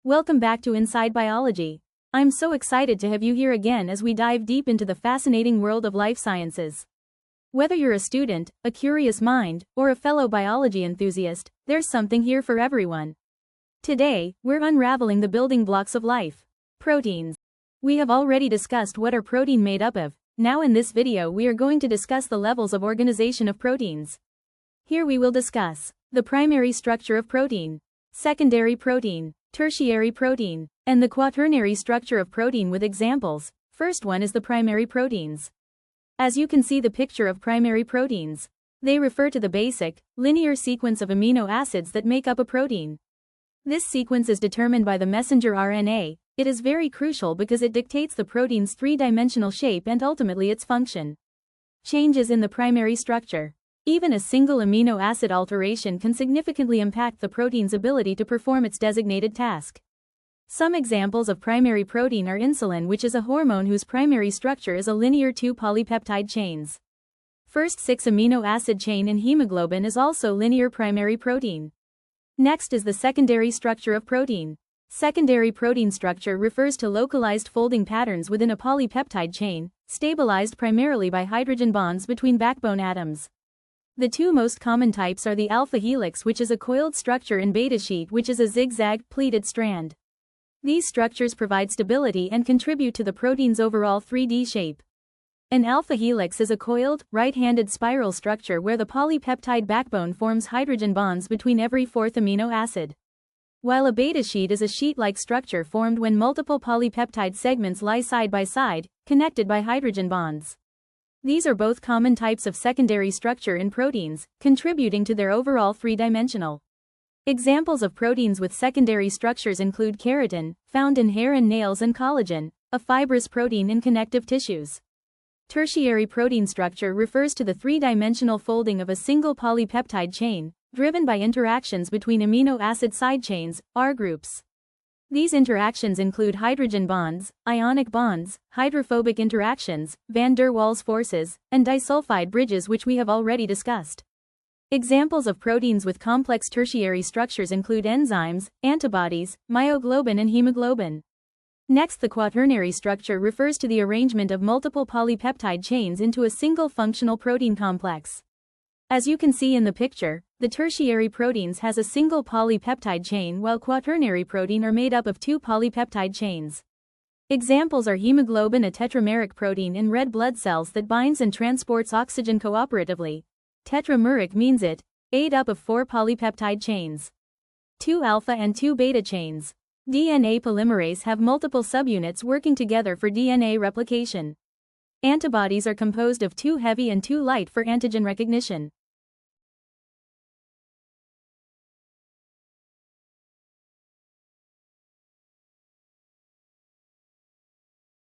Welcome back to Inside Biology. I'm so excited to have you here again as we dive deep into the fascinating world of life sciences. Whether you're a student, a curious mind, or a fellow biology enthusiast, there's something here for everyone. Today, we're unraveling the building blocks of life. Proteins. We have already discussed what are protein made up of. Now in this video we are going to discuss the levels of organization of proteins. Here we will discuss the primary structure of protein, secondary protein, tertiary protein, and the quaternary structure of protein with examples. First one is the primary proteins. As you can see the picture of primary proteins, they refer to the basic, linear sequence of amino acids that make up a protein. This sequence is determined by the messenger RNA. It is very crucial because it dictates the protein's three-dimensional shape and ultimately its function. Changes in the primary structure. Even a single amino acid alteration can significantly impact the protein's ability to perform its designated task. Some examples of primary protein are insulin, which is a hormone whose primary structure is a linear 2-polypeptide chains. First 6-amino acid chain in hemoglobin is also linear primary protein. Next is the secondary structure of protein. Secondary protein structure refers to localized folding patterns within a polypeptide chain, stabilized primarily by hydrogen bonds between backbone atoms. The two most common types are the alpha helix, which is a coiled structure, and beta sheet, which is a zigzag, pleated strand. These structures provide stability and contribute to the protein's overall 3D shape. An alpha helix is a coiled, right-handed spiral structure where the polypeptide backbone forms hydrogen bonds between every fourth amino acid. While a beta sheet is a sheet-like structure formed when multiple polypeptide segments lie side by side, connected by hydrogen bonds. These are both common types of secondary structure in proteins, contributing to their overall three-dimensional. Examples of proteins with secondary structures include keratin, found in hair and nails, and collagen, a fibrous protein in connective tissues. Tertiary protein structure refers to the three-dimensional folding of a single polypeptide chain, driven by interactions between amino acid side chains, R groups. These interactions include hydrogen bonds, ionic bonds, hydrophobic interactions, van der Waals forces, and disulfide bridges, which we have already discussed. Examples of proteins with complex tertiary structures include enzymes, antibodies, myoglobin, and hemoglobin. Next, the quaternary structure refers to the arrangement of multiple polypeptide chains into a single functional protein complex. As you can see in the picture, the tertiary proteins has a single polypeptide chain, while quaternary protein are made up of two polypeptide chains. Examples are hemoglobin, a tetrameric protein in red blood cells that binds and transports oxygen cooperatively. Tetrameric means it, made up of 4 polypeptide chains. 2 alpha and 2 beta chains. DNA polymerase have multiple subunits working together for DNA replication. Antibodies are composed of 2 heavy and 2 light for antigen recognition.